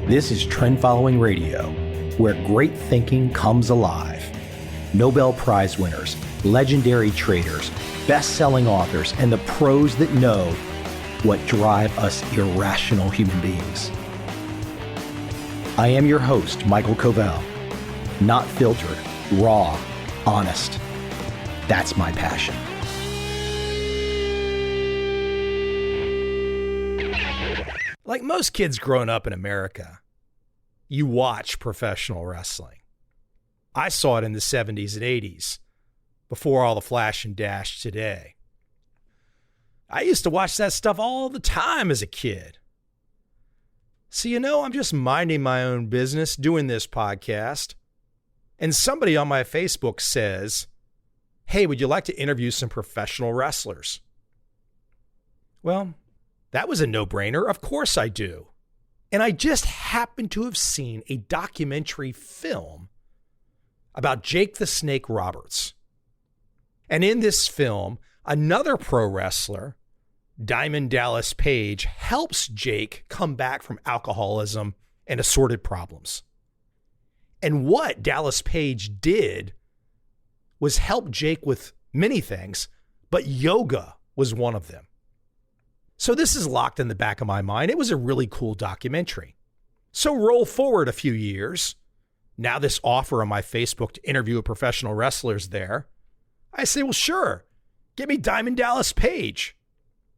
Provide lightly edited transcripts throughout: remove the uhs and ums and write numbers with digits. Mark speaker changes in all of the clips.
Speaker 1: This is Trend Following Radio, where great thinking comes alive. Nobel Prize winners, legendary traders, best-selling authors, and the pros that know what drive us irrational human beings. I am your host, Michael Covel. Not filtered, raw, honest. That's my passion.
Speaker 2: Like most kids growing up in America, you watch professional wrestling. I saw it in the 70s and 80s, before all the flash and dash today. I used to watch that stuff all the time as a kid. So, I'm just minding my own business doing this podcast, and somebody on my Facebook says, "Hey, would you like to interview some professional wrestlers?" Well, that was a no-brainer. Of course I do. And I just happened to have seen a documentary film about Jake the Snake Roberts. And in this film, another pro wrestler, Diamond Dallas Page, helps Jake come back from alcoholism and assorted problems. And what Dallas Page did was help Jake with many things, but yoga was one of them. So this is locked in the back of my mind. It was a really cool documentary. So roll forward a few years. Now this offer on my Facebook to interview a professional wrestlers there. I say, well, sure. Get me Diamond Dallas Page.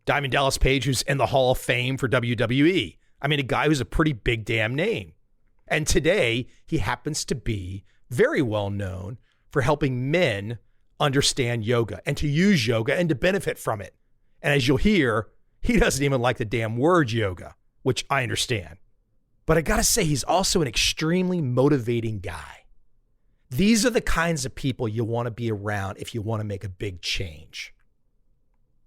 Speaker 2: Diamond Dallas Page, who's in the Hall of Fame for WWE. I mean, a guy who's a pretty big damn name. And today, he happens to be very well known for helping men understand yoga and to use yoga and to benefit from it. And as you'll hear, he doesn't even like the damn word yoga, which I understand. But I gotta say, he's also an extremely motivating guy. These are the kinds of people you want to be around if you want to make a big change.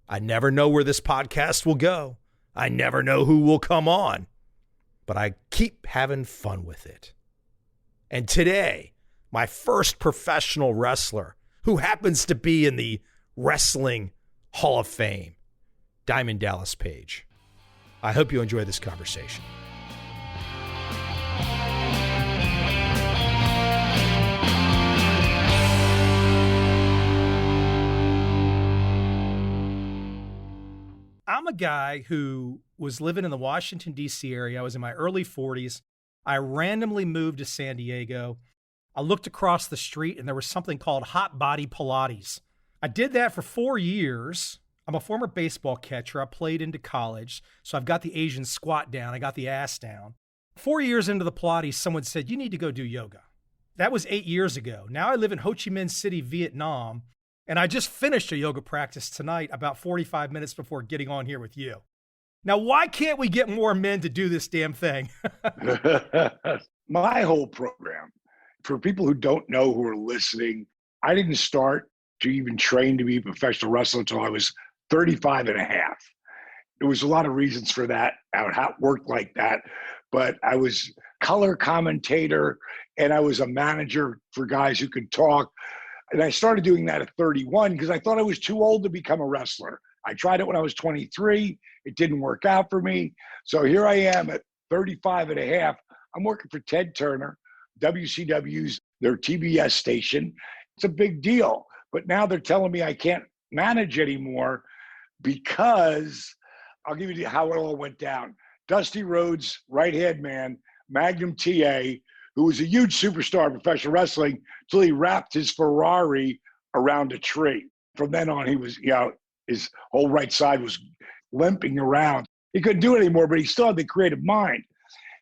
Speaker 2: I never know where this podcast will go. I never know who will come on, but I keep having fun with it. And today, my first professional wrestler, who happens to be in the Wrestling Hall of Fame, Diamond Dallas Page. I hope you enjoy this conversation. I'm a guy who was living in the Washington, D.C. area. I was in my early 40s. I randomly moved to San Diego. I looked across the street and there was something called Hot Body Pilates. I did that for 4 years. I'm a former baseball catcher. I played into college, so I've got the Asian squat down. I got the ass down. 4 years into the Pilates, someone said, you need to go do yoga. That was 8 years ago. Now I live in Ho Chi Minh City, Vietnam, and I just finished a yoga practice tonight about 45 minutes before getting on here with you. Now, why can't we get more men to do this damn thing?
Speaker 3: My whole program, for people who don't know who are listening, I didn't start to even train to be a professional wrestler until I was 35 and a half. There was a lot of reasons for that, how it worked like that. But I was color commentator and I was a manager for guys who could talk. And I started doing that at 31 because I thought I was too old to become a wrestler. I tried it when I was 23. It didn't work out for me. So here I am at 35 and a half. I'm working for Ted Turner, WCW's, their TBS station. It's a big deal. But now they're telling me I can't manage anymore because I'll give you how it all went down. Dusty Rhodes, right-hand man, Magnum TA, who was a huge superstar in professional wrestling until he wrapped his Ferrari around a tree. From then on, he was, his whole right side was limping around. He couldn't do it anymore, but he still had the creative mind.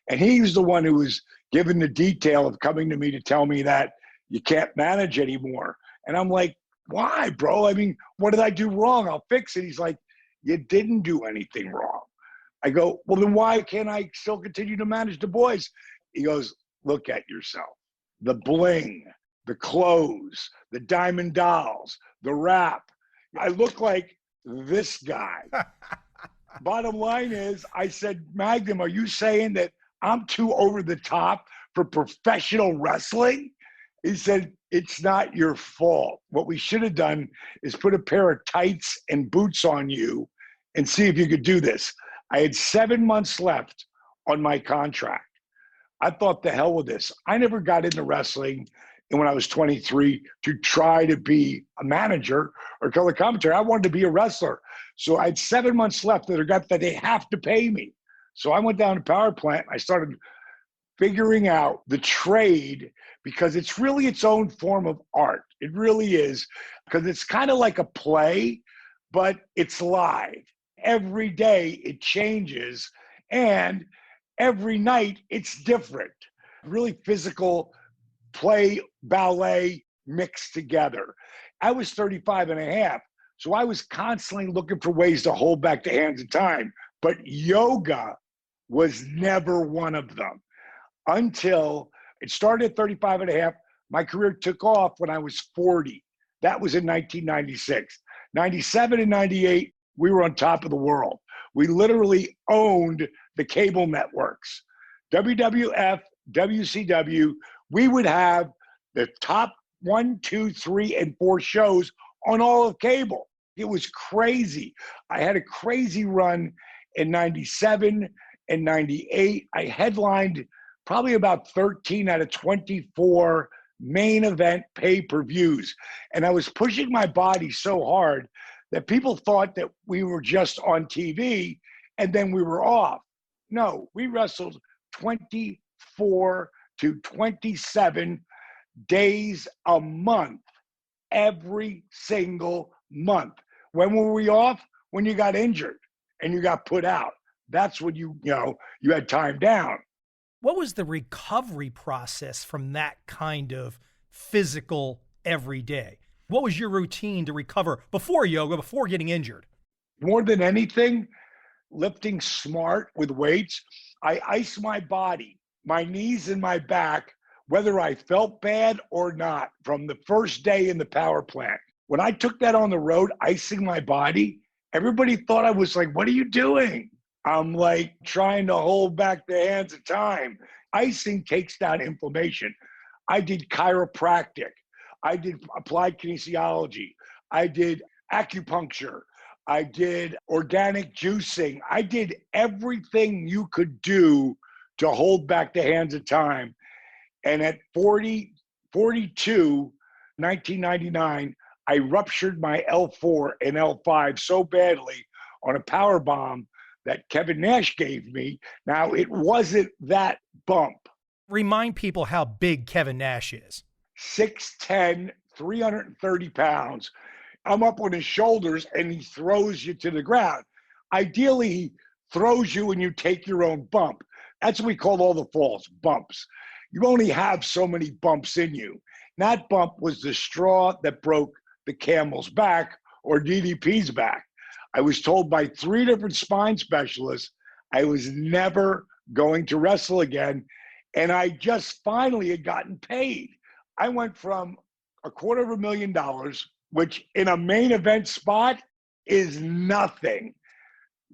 Speaker 3: And he was the one who was given the detail of coming to me to tell me that you can't manage anymore. And I'm like, why, bro? I mean, what did I do wrong? I'll fix it. He's like, you didn't do anything wrong. I go, well, then why can't I still continue to manage the boys? He goes, look at yourself. The bling, the clothes, the diamond dolls, the rap. I look like this guy. Bottom line is, I said, Magnum, are you saying that I'm too over the top for professional wrestling? He said, it's not your fault. What we should have done is put a pair of tights and boots on you and see if you could do this. I had 7 months left on my contract. I thought, the hell with this. I never got into wrestling when I was 23 to try to be a manager or color commentator. I wanted to be a wrestler. So I had 7 months left that they have to pay me. So I went down to power plant. I started figuring out the trade, because it's really its own form of art. It really is, because it's kind of like a play, but it's live. Every day it changes, and every night it's different. Really physical play, ballet mixed together. I was 35 and a half, so I was constantly looking for ways to hold back the hands of time, but yoga was never one of them. Until it started at 35 and a half. My career took off when I was 40. That was in 1996. 97 and 98, we were on top of the world. We literally owned the cable networks. WWF, WCW, we would have the top 1, 2, 3, and 4 shows on all of cable. It was crazy. I had a crazy run in 97 and 98. I headlined probably about 13 out of 24 main event pay-per-views. And I was pushing my body so hard that people thought that we were just on TV and then we were off. No, we wrestled 24 to 27 days a month, every single month. When were we off? When you got injured and you got put out. That's when you had time down.
Speaker 2: What was the recovery process from that kind of physical every day? What was your routine to recover before yoga, before getting injured?
Speaker 3: More than anything, lifting smart with weights. I ice my body, my knees and my back, whether I felt bad or not, from the first day in the power plant. When I took that on the road, icing my body, everybody thought I was like, what are you doing? I'm like trying to hold back the hands of time. Icing takes down inflammation. I did chiropractic. I did applied kinesiology. I did acupuncture. I did organic juicing. I did everything you could do to hold back the hands of time. And at 42, 1999, I ruptured my L4 and L5 so badly on a power bomb that Kevin Nash gave me. Now, it wasn't that bump.
Speaker 2: Remind people how big Kevin Nash is.
Speaker 3: 6'10", 330 pounds. I'm up on his shoulders and he throws you to the ground. Ideally, he throws you and you take your own bump. That's what we call all the falls, bumps. You only have so many bumps in you. That bump was the straw that broke the camel's back, or DDP's back. I was told by 3 different spine specialists I was never going to wrestle again. And I just finally had gotten paid. I went from $250,000, which in a main event spot is nothing,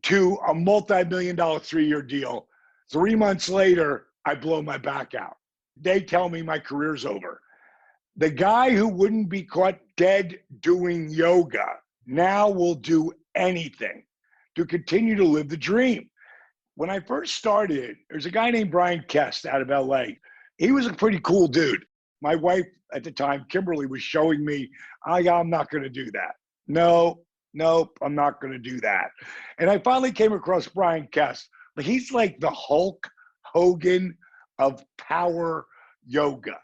Speaker 3: to a multi-million-dollar 3-year deal. 3 months later, I blow my back out. They tell me my career's over. The guy who wouldn't be caught dead doing yoga now will do anything to continue to live the dream. When I first started, there's a guy named Brian Kest out of LA. He was a pretty cool dude. My wife at the time, Kimberly, was showing me, I'm not going to do that. Nope, I'm not going to do that. And I finally came across Brian Kest. He's like the Hulk Hogan of power yoga.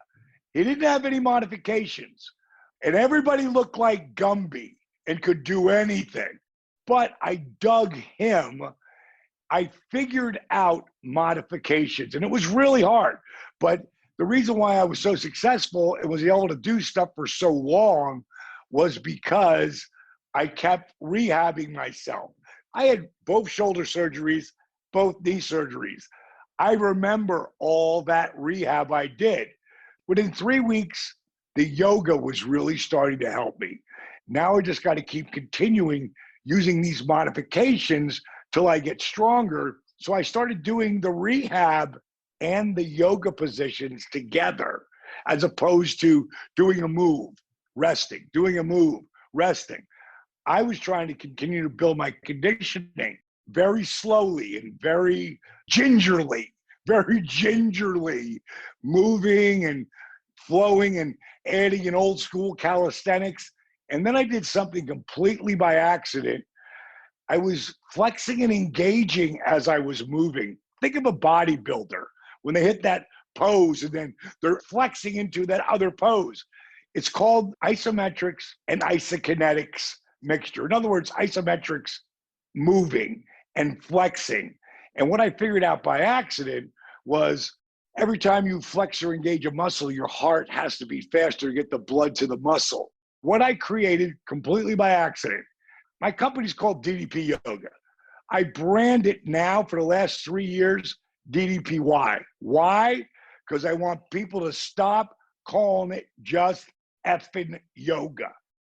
Speaker 3: He didn't have any modifications. And everybody looked like Gumby and could do anything. But I dug him. I figured out modifications, and it was really hard. But the reason why I was so successful and was able to do stuff for so long was because I kept rehabbing myself. I had both shoulder surgeries, both knee surgeries. I remember all that rehab I did. Within 3 weeks, the yoga was really starting to help me. Now I just got to keep continuing using these modifications till I get stronger. So I started doing the rehab and the yoga positions together, as opposed to doing a move, resting, doing a move, resting. I was trying to continue to build my conditioning very slowly and very gingerly, very gingerly moving and flowing and adding an old school calisthenics. And then I did something completely by accident. I was flexing and engaging as I was moving. Think of a bodybuilder when they hit that pose and then they're flexing into that other pose. It's called isometrics and isokinetics mixture. In other words, isometrics, moving and flexing. And what I figured out by accident was every time you flex or engage a muscle, your heart has to beat faster to get the blood to the muscle. What I created completely by accident, my company's called DDP Yoga. I brand it now for the last 3 years, DDPY. Why? Because I want people to stop calling it just effing yoga,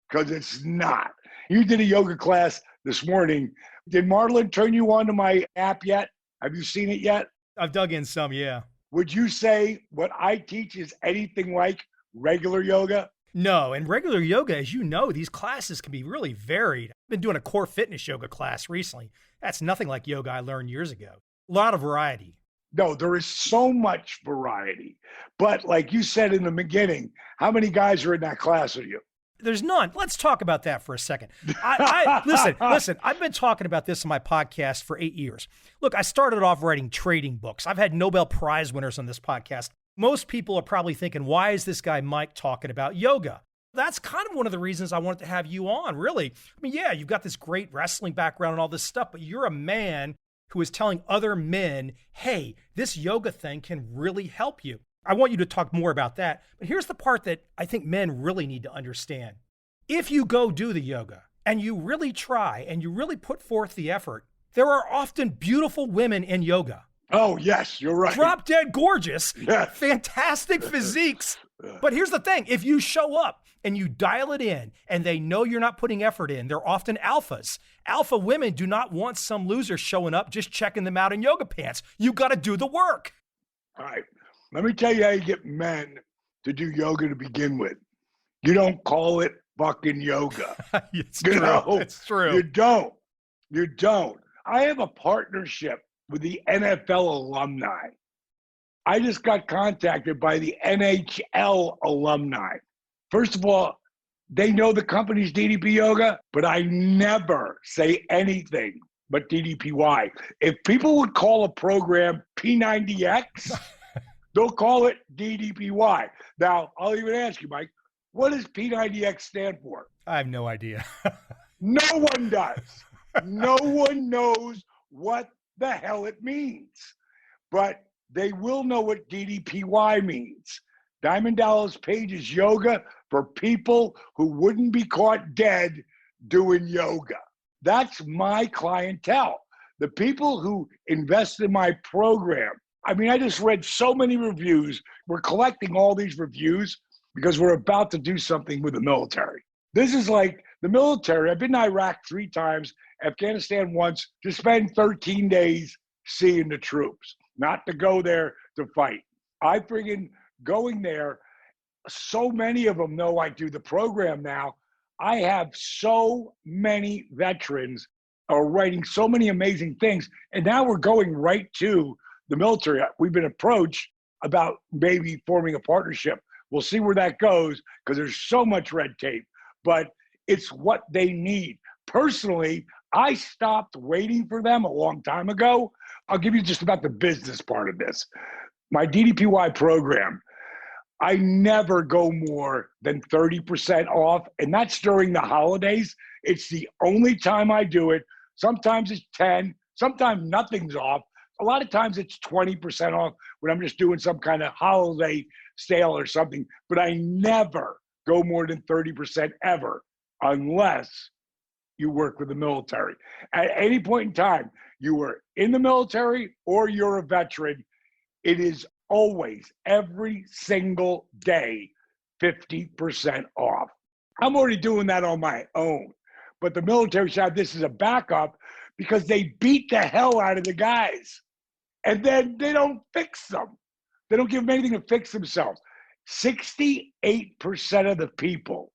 Speaker 3: because it's not. You did a yoga class this morning. Did Marlon turn you on to my app yet? Have you seen it yet?
Speaker 2: I've dug in some, yeah.
Speaker 3: Would you say what I teach is anything like regular yoga?
Speaker 2: No, and regular yoga, as you know, these classes can be really varied. I've been doing a core fitness yoga class recently. That's nothing like yoga I learned years ago. A lot of variety.
Speaker 3: No, there is so much variety. But like you said in the beginning, how many guys are in that class with you?
Speaker 2: There's none. Let's talk about that for a second. Listen, I've been talking about this in my podcast for 8 years. Look, I started off writing trading books. I've had Nobel Prize winners on this podcast. Most people are probably thinking, why is this guy Mike talking about yoga? That's kind of one of the reasons I wanted to have you on, really. I mean, yeah, you've got this great wrestling background and all this stuff, but you're a man who is telling other men, hey, this yoga thing can really help you. I want you to talk more about that. But here's the part that I think men really need to understand. If you go do the yoga and you really try and you really put forth the effort, there are often beautiful women in yoga.
Speaker 3: Oh, yes, you're right.
Speaker 2: Drop dead gorgeous,
Speaker 3: Yes.
Speaker 2: fantastic physiques. But here's the thing. If you show up and you dial it in and they know you're not putting effort in, they're often alphas. Alpha women do not want some loser showing up just checking them out in yoga pants. You got to do the work.
Speaker 3: All right. Let me tell you how you get men to do yoga to begin with. You don't call it fucking yoga.
Speaker 2: It's
Speaker 3: You
Speaker 2: true.
Speaker 3: know?
Speaker 2: It's true.
Speaker 3: You don't. You don't. I have a partnership with the NFL alumni. I just got contacted by the NHL alumni. First of all, they know the company's DDP Yoga, but I never say anything but DDPY. If people would call a program P90X, they'll call it DDPY. Now, I'll even ask you, Mike, what does P90X stand for?
Speaker 2: I have no idea.
Speaker 3: No one does. No one knows what the hell it means. But they will know what DDPY means. Diamond Dallas Page's yoga for people who wouldn't be caught dead doing yoga. That's my clientele. The people who invest in my program. I mean, I just read so many reviews. We're collecting all these reviews because we're about to do something with the military. This is like the military. I've been to Iraq 3 times, Afghanistan once, to spend 13 days seeing the troops, not to go there to fight. I friggin' going there, so many of them know I do the program now. I have so many veterans are writing so many amazing things. And now we're going right to the military. We've been approached about maybe forming a partnership. We'll see where that goes because there's so much red tape, but it's what they need. Personally, I stopped waiting for them a long time ago. I'll give you just about the business part of this. My DDPY program, I never go more than 30% off, and that's during the holidays. It's the only time I do it. Sometimes it's 10, sometimes nothing's off. A lot of times it's 20% off when I'm just doing some kind of holiday sale or something, but I never go more than 30% ever unless you work with the military. At any point in time, you were in the military or you're a veteran, it is always, every single day, 50% off. I'm already doing that on my own, but the military side, this is a backup because they beat the hell out of the guys and then they don't fix them. They don't give them anything to fix themselves. 68% of the people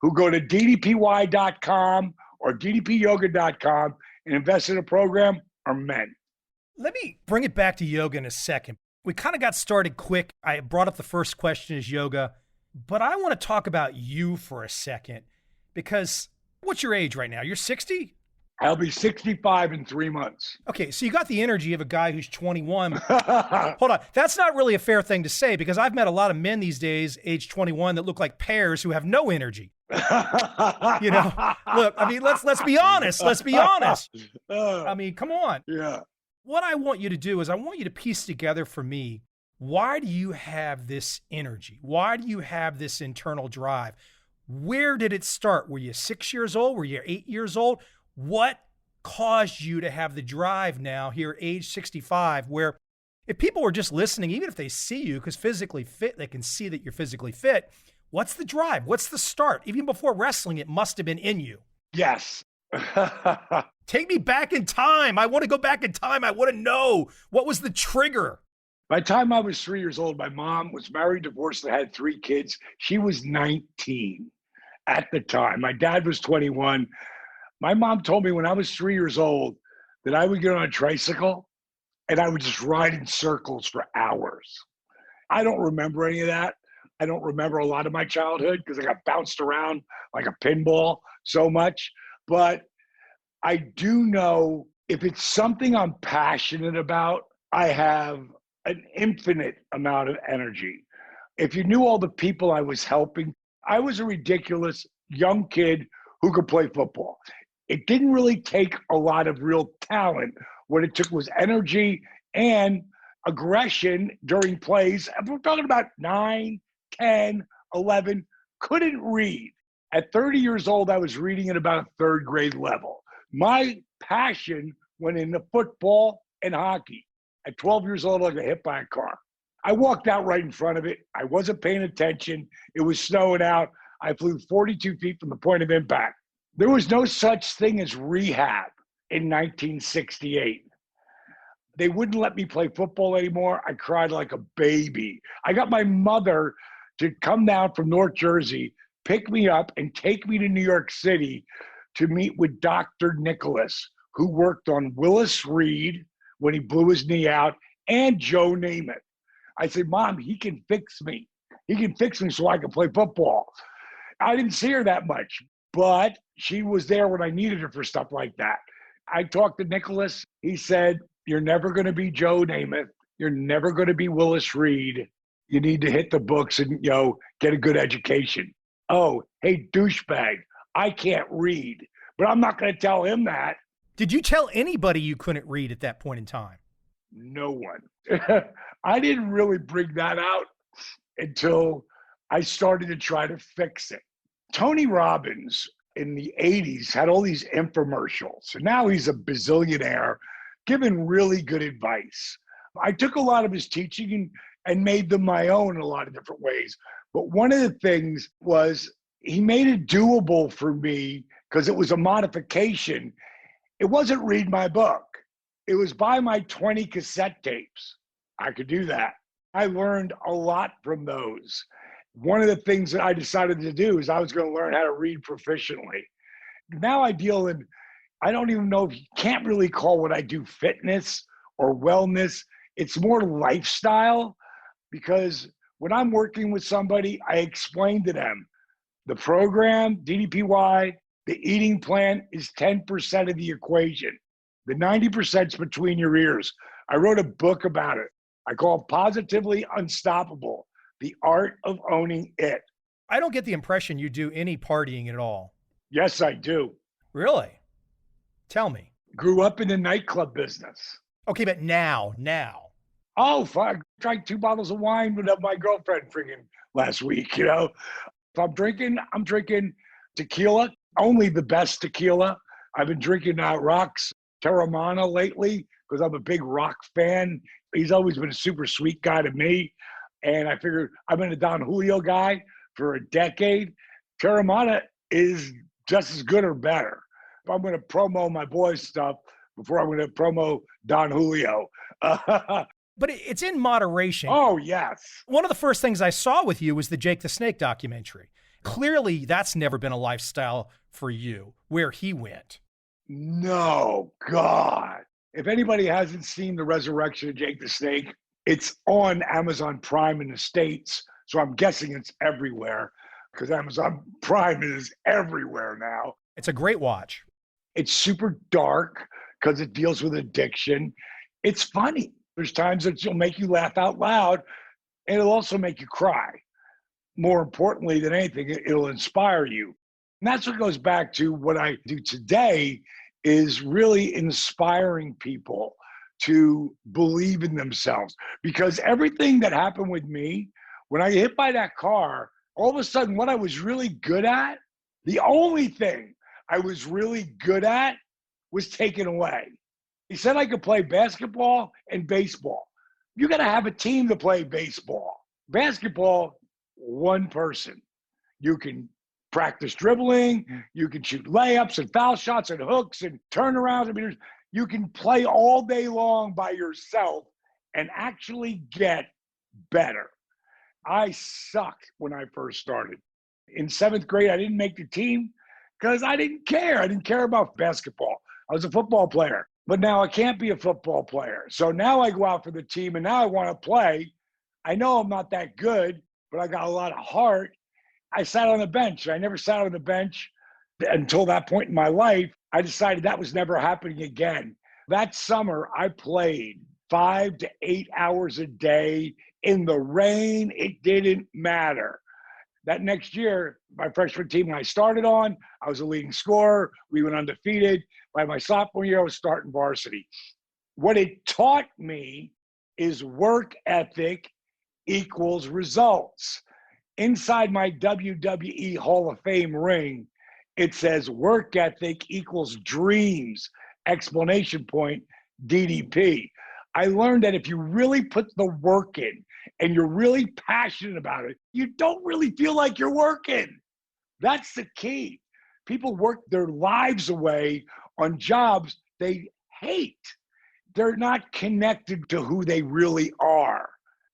Speaker 3: who go to ddpy.com or ddpyoga.com and invest in a program are men.
Speaker 2: Let me bring it back to yoga in a second. We kind of got started quick. I brought up the first question is yoga, but I want to talk about you for a second because what's your age right now? You're 60?
Speaker 3: I'll be 65 in 3 months.
Speaker 2: Okay, so you got the energy of a guy who's 21. Hold on. That's not really a fair thing to say because I've met a lot of men these days, age 21, that look like pears who have no energy. You know, look, I mean, let's be honest. Let's be honest. I mean, come on.
Speaker 3: Yeah.
Speaker 2: What I want you to do is I want you to piece together for me, why do you have this energy? Why do you have this internal drive? Where did it start? Were you 6 years old? Were you 8 years old? What caused you to have the drive now here at age 65, where if people were just listening, even if they see you, because physically fit, they can see that you're physically fit. What's the drive? What's the start? Even before wrestling, it must have been in you.
Speaker 3: Yes.
Speaker 2: Take me back in time. I want to go back in time. I want to know what was the trigger.
Speaker 3: By the time I was 3 years old, my mom was married, divorced, and had 3 kids. She was 19 at the time. My dad was 21. My mom told me when I was 3 years old that I would get on a tricycle and I would just ride in circles for hours. I don't remember any of that. I don't remember a lot of my childhood because I got bounced around like a pinball so much. But I do know if it's something I'm passionate about, I have an infinite amount of energy. If you knew all the people I was helping, I was a ridiculous young kid who could play football. It didn't really take a lot of real talent. What it took was energy and aggression during plays. We're talking about 9, 10, 11, couldn't read. At 30 years old, I was reading at about a third grade level. My passion went into football and hockey. At 12 years old, I got hit by a car. I walked out right in front of it. I wasn't paying attention. It was snowing out. I flew 42 feet from the point of impact. There was no such thing as rehab in 1968. They wouldn't let me play football anymore. I cried like a baby. I got my mother to come down from North Jersey, pick me up, and take me to New York City to meet with Dr. Nicholas, who worked on Willis Reed when he blew his knee out, and Joe Namath. I said, Mom, he can fix me. He can fix me so I can play football. I didn't see her that much, but she was there when I needed her for stuff like that. I talked to Nicholas. He said, you're never going to be Joe Namath. You're never going to be Willis Reed. You need to hit the books and, get a good education. Oh, hey, douchebag, I can't read, but I'm not going to tell him that.
Speaker 2: Did you tell anybody you couldn't read at that point in time?
Speaker 3: No one. I didn't really bring that out until I started to try to fix it. Tony Robbins in the 80s had all these infomercials, and now he's a bazillionaire giving really good advice. I took a lot of his teaching and made them my own in a lot of different ways. But one of the things was he made it doable for me because it was a modification. It wasn't read my book. It was buy my 20 cassette tapes. I could do that. I learned a lot from those. One of the things that I decided to do is I was going to learn how to read proficiently. Now I deal in, I don't even know if you can't really call what I do fitness or wellness. It's more lifestyle, because when I'm working with somebody, I explain to them the program, DDPY, the eating plan is 10% of the equation. The 90% is between your ears. I wrote a book about it. I call it Positively Unstoppable, the art of owning it.
Speaker 2: I don't get the impression you do any partying at all.
Speaker 3: Yes, I do.
Speaker 2: Really? Tell me.
Speaker 3: Grew up in the nightclub business.
Speaker 2: Okay, but now.
Speaker 3: Oh, fuck. Drank 2 bottles of wine with my girlfriend freaking last week, If I'm drinking tequila, only the best tequila. I've been drinking Rock's Terramana lately because I'm a big Rock fan. He's always been a super sweet guy to me. And I figured I've been a Don Julio guy for a decade. Terramana is just as good or better. If I'm going to promo my boys' stuff before I'm going to promo Don Julio.
Speaker 2: But it's in moderation.
Speaker 3: Oh, yes.
Speaker 2: One of the first things I saw with you was the Jake the Snake documentary. Clearly, that's never been a lifestyle for you, where he went.
Speaker 3: No, God. If anybody hasn't seen The Resurrection of Jake the Snake, it's on Amazon Prime in the States. So I'm guessing it's everywhere because Amazon Prime is everywhere now.
Speaker 2: It's a great watch.
Speaker 3: It's super dark because it deals with addiction. It's funny. There's times that it'll make you laugh out loud, and it'll also make you cry. More importantly than anything, it'll inspire you. And that's what goes back to what I do today, is really inspiring people to believe in themselves. Because everything that happened with me, when I get hit by that car, all of a sudden what I was really good at, the only thing I was really good at was taken away. He said I could play basketball and baseball. You got to have a team to play baseball. Basketball, one person. You can practice dribbling, you can shoot layups and foul shots and hooks and turnarounds. I mean, you can play all day long by yourself and actually get better. I sucked when I first started. In 7th grade, I didn't make the team because I didn't care. I didn't care about basketball. I was a football player, but now I can't be a football player. So now I go out for the team and now I want to play. I know I'm not that good, but I got a lot of heart. I sat on the bench. I never sat on the bench until that point in my life. I decided that was never happening again. That summer, I played 5 to 8 hours a day in the rain. It didn't matter. That next year, my freshman team I started on, I was a leading scorer. We went undefeated. By my sophomore year, I was starting varsity. What it taught me is work ethic equals results. Inside my WWE Hall of Fame ring, it says work ethic equals dreams, exclamation point, DDP. I learned that if you really put the work in and you're really passionate about it, you don't really feel like you're working. That's the key. People work their lives away on jobs they hate. They're not connected to who they really are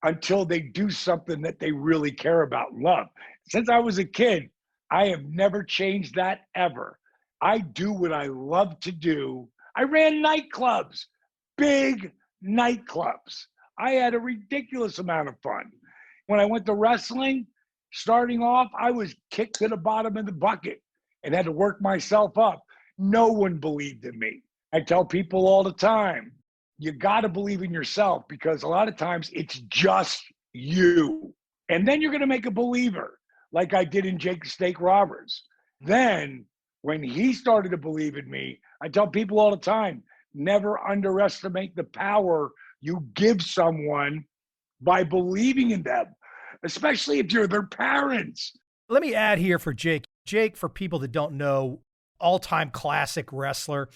Speaker 3: until they do something that they really care about and love. Since I was a kid, I have never changed that ever. I do what I love to do. I ran nightclubs, big nightclubs. I had a ridiculous amount of fun. When I went to wrestling, starting off, I was kicked to the bottom of the bucket and had to work myself up. No one believed in me. I tell people all the time, you got to believe in yourself because a lot of times it's just you. And then you're going to make a believer like I did in Jake the Snake Roberts. Then when he started to believe in me, I tell people all the time, never underestimate the power you give someone by believing in them, especially if you're their parents.
Speaker 2: Let me add here for Jake. Jake, for people that don't know, all-time classic wrestler.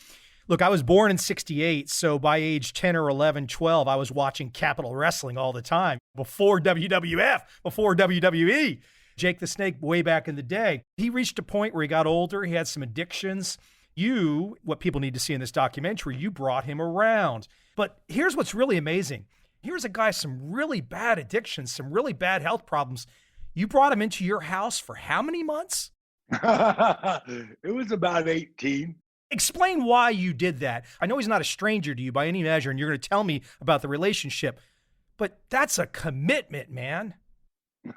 Speaker 2: Look, I was born in 68, so by age 10 or 11, 12, I was watching Capital Wrestling all the time before WWF, before WWE. Jake the Snake, way back in the day, he reached a point where he got older. He had some addictions. You, what people need to see in this documentary, you brought him around. But here's what's really amazing. Here's a guy, some really bad addictions, some really bad health problems. You brought him into your house for how many months?
Speaker 3: It was about 18.
Speaker 2: Explain why you did that. I know he's not a stranger to you by any measure, and you're going to tell me about the relationship, but that's a commitment, man.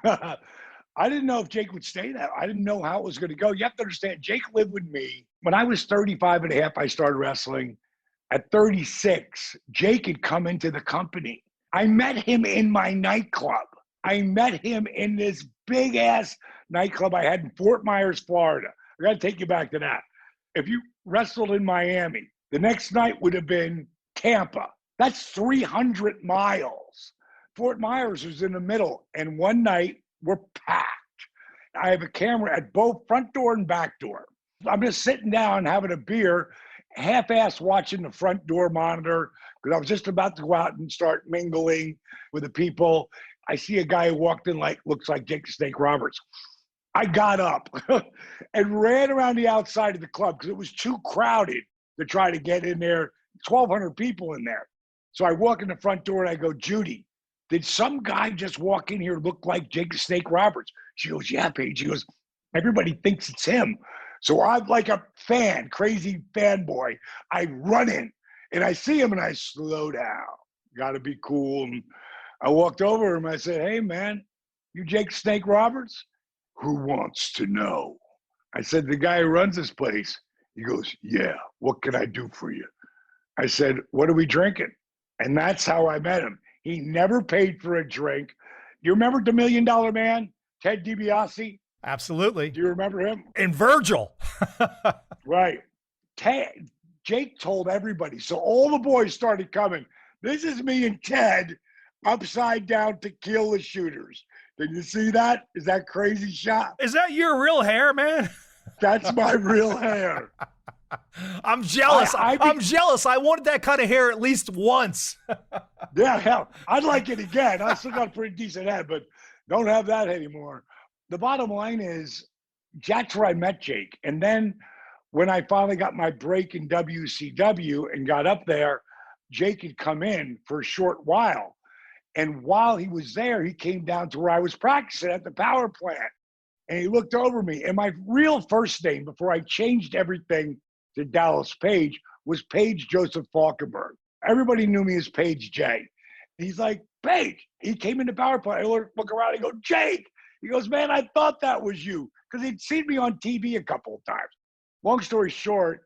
Speaker 3: I didn't know if Jake would stay there. I didn't know how it was going to go. You have to understand, Jake lived with me. When I was 35 and a half, I started wrestling. At 36, Jake had come into the company. I met him in my nightclub. I met him in this big-ass nightclub I had in Fort Myers, Florida. I got to take you back to that. If you wrestled in Miami, the next night would have been Tampa. That's 300 miles. Fort Myers was in the middle, and one night we're packed. I have a camera at both front door and back door. I'm just sitting down having a beer, half-ass watching the front door monitor because I was just about to go out and start mingling with the people. I see a guy who walked in looks like Jake the Snake Roberts. I got up and ran around the outside of the club because it was too crowded to try to get in there. 1,200 people in there. So I walk in the front door and I go, Judy, did some guy just walk in here look like Jake the Snake Roberts? She goes, yeah, Paige. She goes, everybody thinks it's him. So I'm like a fan, crazy fanboy. I run in And I see him and I slow down. Got to be cool. And I walked over to him. I said, hey, man, you Jake Snake Roberts? Who wants to know? I said, the guy who runs this place. He goes, yeah, what can I do for you? I said, what are we drinking? And that's how I met him. He never paid for a drink. You remember the $1 Million Man, Ted DiBiase?
Speaker 2: Absolutely.
Speaker 3: Do you remember him?
Speaker 2: And Virgil.
Speaker 3: Right. Jake told everybody. So all the boys started coming. This is me and Ted upside down tequila shooters. Did you see that? Is that crazy shot?
Speaker 2: Is that your real hair, man?
Speaker 3: That's my real hair.
Speaker 2: I'm jealous. I'm jealous. I wanted that kind of hair at least once.
Speaker 3: Yeah, hell, I'd like it again. I still got a pretty decent head, but don't have that anymore. The bottom line is, that's where I met Jake. And then when I finally got my break in WCW and got up there, Jake had come in for a short while. And while he was there, he came down to where I was practicing at the power plant. And he looked over me. And my real first name, before I changed everything to Dallas Page, was Page Joseph Falkenberg. Everybody knew me as Page J. He's like, Page. He came into power plant. I look around and go, Jake. He goes, man, I thought that was you. Because he'd seen me on TV a couple of times. Long story short,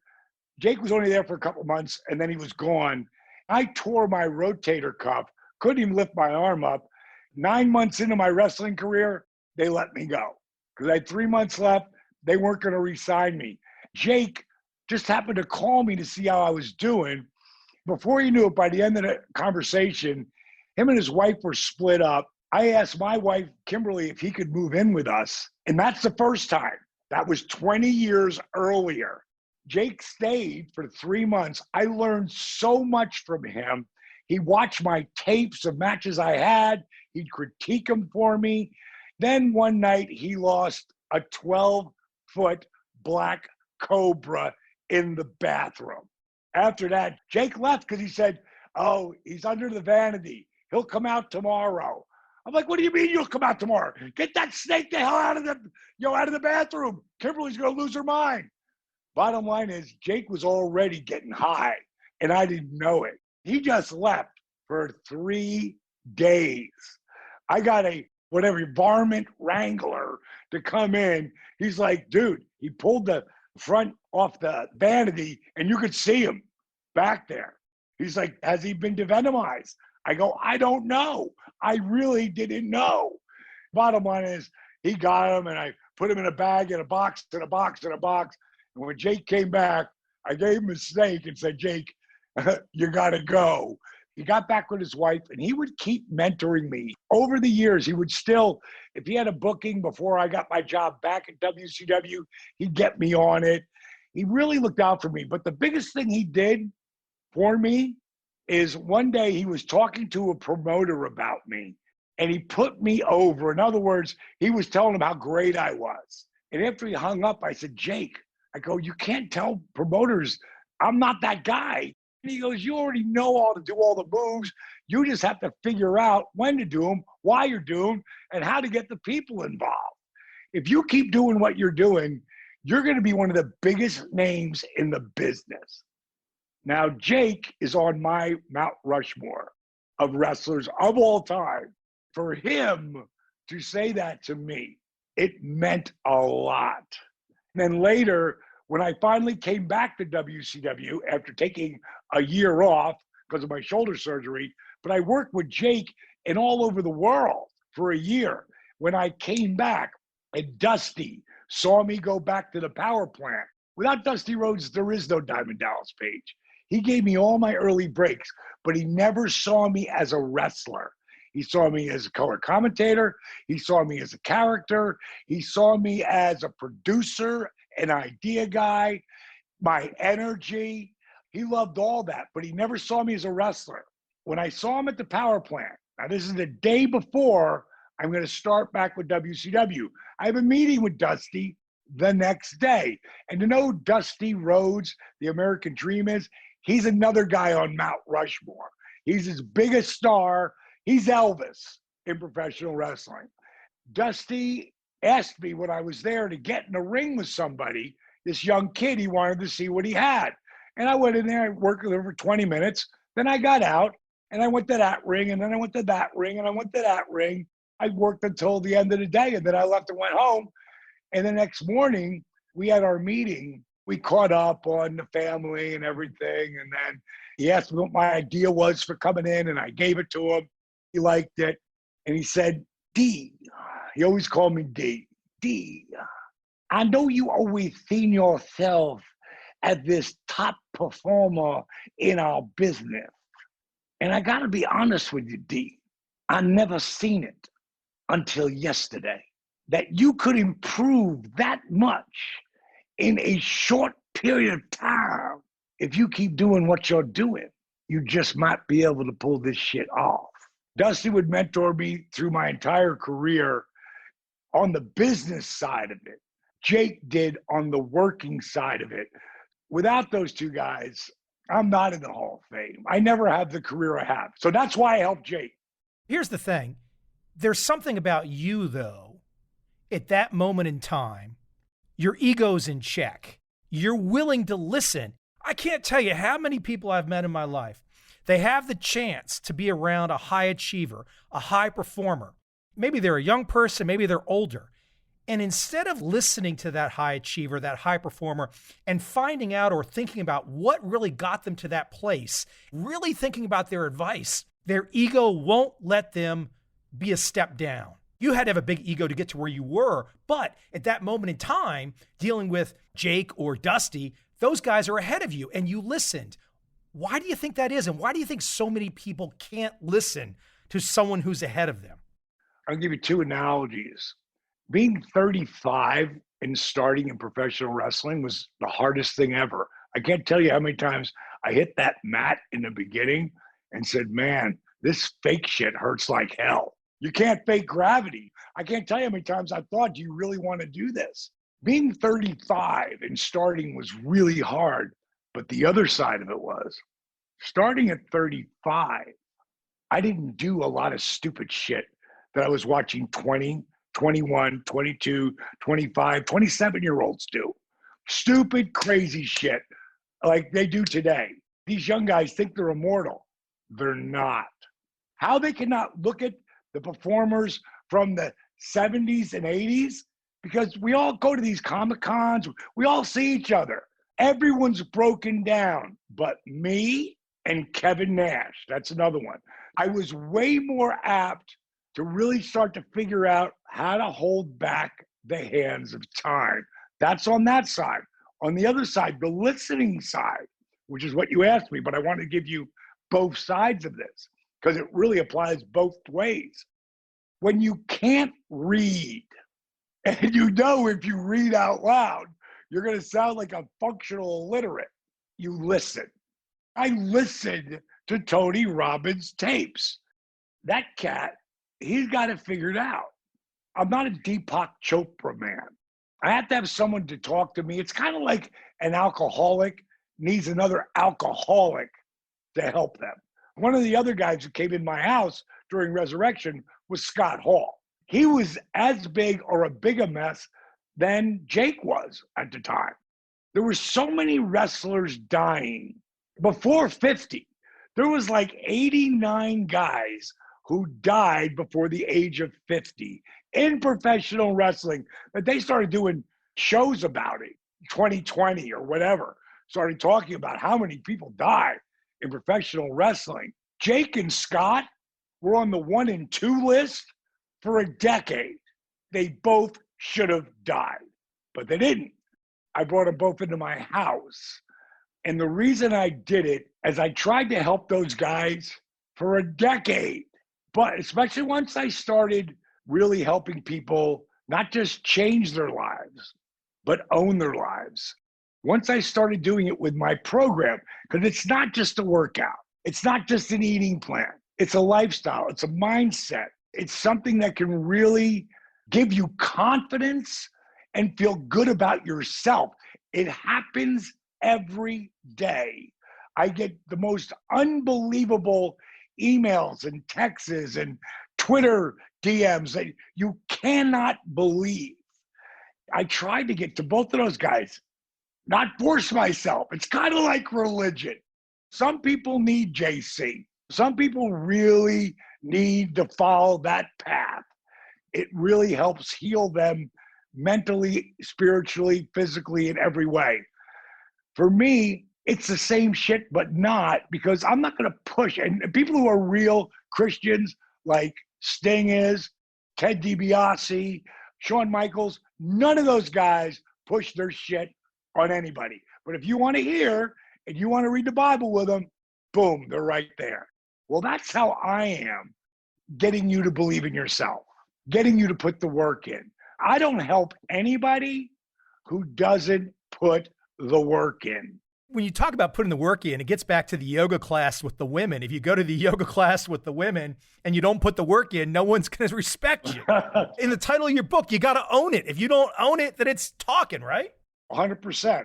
Speaker 3: Jake was only there for a couple of months, and then he was gone. I tore my rotator cuff, couldn't even lift my arm up. 9 months into my wrestling career, they let me go. Because I had 3 months left. They weren't going to re-sign me. Jake just happened to call me to see how I was doing. Before he knew it, by the end of the conversation, him and his wife were split up. I asked my wife, Kimberly, if he could move in with us. And that's the first time. That was 20 years earlier. Jake stayed for 3 months. I learned so much from him. He watched my tapes of matches I had. He'd critique them for me. Then one night he lost a 12-foot black cobra in the bathroom. After that, Jake left because he said, oh, he's under the vanity. He'll come out tomorrow. I'm like, what do you mean you'll come out tomorrow? Get that snake the hell out of the bathroom. Kimberly's going to lose her mind. Bottom line is, Jake was already getting high, and I didn't know it. He just left for 3 days. I got a varmint wrangler to come in. He's like, dude, he pulled the front off the vanity, and you could see him back there. He's like, has he been devenomized? I go, I don't know. I really didn't know. Bottom line is, he got him, and I put him in a bag, in a box, in a box, in a box. And when Jake came back, I gave him a snake and said, Jake, you got to go. He got back with his wife, and he would keep mentoring me. Over the years, he would still, if he had a booking before I got my job back at WCW, he'd get me on it. He really looked out for me. But the biggest thing he did for me is one day he was talking to a promoter about me, and he put me over. In other words, he was telling him how great I was. And after he hung up, I said, Jake, I go, you can't tell promoters I'm not that guy. And he goes, you already know how to do all the moves. You just have to figure out when to do them, why you're doing them, and how to get the people involved. If you keep doing what you're doing, you're going to be one of the biggest names in the business. Now, Jake is on my Mount Rushmore of wrestlers of all time. For him to say that to me, it meant a lot. And then later, when I finally came back to WCW after taking a year off because of my shoulder surgery, but I worked with Jake and all over the world for a year. When I came back, and Dusty saw me go back to the power plant. Without Dusty Rhodes, there is no Diamond Dallas Page. He gave me all my early breaks, but he never saw me as a wrestler. He saw me as a color commentator. He saw me as a character. He saw me as a producer, an idea guy, my energy. He loved all that, but he never saw me as a wrestler. When I saw him at the power plant, now this is the day before I'm going to start back with WCW. I have a meeting with Dusty the next day. And to know Dusty Rhodes, the American Dream is, he's another guy on Mount Rushmore. He's his biggest star. He's Elvis in professional wrestling. Dusty asked me when I was there to get in a ring with somebody, this young kid, he wanted to see what he had. And I went in there, I worked with her for 20 minutes. Then I got out and I went to that ring, and then I went to that ring, and I went to that ring. I worked until the end of the day, and then I left and went home. And the next morning, we had our meeting. We caught up on the family and everything. And then he asked me what my idea was for coming in, and I gave it to him. He liked it. And he said, D, he always called me D, I know you always seen yourself as this top performer in our business. And I got to be honest with you, D, I never seen it until yesterday, that you could improve that much in a short period of time. If you keep doing what you're doing, you just might be able to pull this shit off. Dusty would mentor me through my entire career on the business side of it. Jake did on the working side of it. Without those two guys, I'm not in the Hall of Fame. I never had the career I have. So that's why I helped Jake.
Speaker 2: Here's the thing. There's something about you, though, at that moment in time. Your ego's in check. You're willing to listen. I can't tell you how many people I've met in my life. They have the chance to be around a high achiever, a high performer. Maybe they're a young person, maybe they're older. And instead of listening to that high achiever, that high performer, and finding out or thinking about what really got them to that place, really thinking about their advice, their ego won't let them be a step down. You had to have a big ego to get to where you were, but at that moment in time, dealing with Jake or Dusty, those guys are ahead of you and you listened. Why do you think that is? And why do you think so many people can't listen to someone who's ahead of them?
Speaker 3: I'll give you two analogies. Being 35 and starting in professional wrestling was the hardest thing ever. I can't tell you how many times I hit that mat in the beginning and said, man, this fake shit hurts like hell. You can't fake gravity. I can't tell you how many times I thought, do you really want to do this? Being 35 and starting was really hard. But the other side of it was, starting at 35, I didn't do a lot of stupid shit that I was watching 20, 21, 22, 25, 27-year-olds do. Stupid, crazy shit like they do today. These young guys think they're immortal. They're not. How they cannot look at the performers from the 70s and 80s, because we all go to these Comic-Cons, we all see each other. Everyone's broken down, but me and Kevin Nash, that's another one. I was way more apt to really start to figure out how to hold back the hands of time. That's on that side. On the other side, the listening side, which is what you asked me, but I want to give you both sides of this because it really applies both ways. When you can't read, and you know if you read out loud, you're going to sound like a functional illiterate, you listen. I listened to Tony Robbins' tapes. That cat, he's got it figured out. I'm not a Deepak Chopra man. I have to have someone to talk to me. It's kind of like an alcoholic needs another alcoholic to help them. One of the other guys who came in my house during Resurrection was Scott Hall. He was as big or a bigger mess than Jake was at the time. There were so many wrestlers dying before 50. There was like 89 guys who died before the age of 50 in professional wrestling that they started doing shows about it, 2020 or whatever, started talking about how many people die in professional wrestling. Jake and Scott were on the 1 and 2 list for a decade. They both should have died, but they didn't. I brought them both into my house. And the reason I did it is I tried to help those guys for a decade. But especially once I started really helping people not just change their lives, but own their lives. Once I started doing it with my program, because it's not just a workout. It's not just an eating plan. It's a lifestyle. It's a mindset. It's something that can really give you confidence and feel good about yourself. It happens every day. I get the most unbelievable emails and texts and Twitter DMs that you cannot believe. I tried to get to both of those guys. not force myself. It's kind of like religion. Some people need JC. Some people really need to follow that path. It really helps heal them mentally, spiritually, physically, in every way. For me, it's the same shit, but not, because I'm not going to push. And people who are real Christians, like Sting is, Ted DiBiase, Shawn Michaels, none of those guys push their shit on anybody. But if you want to hear and you want to read the Bible with them, boom, they're right there. Well, that's how I am, getting you to believe in yourself, getting you to put the work in. I don't help anybody who doesn't put the work in.
Speaker 2: When you talk about putting the work in, it gets back to the yoga class with the women. If you go to the yoga class with the women and you don't put the work in, no one's going to respect you. In the title of your book, you got to own it. If you don't own it, then it's talking, right?
Speaker 3: 100%.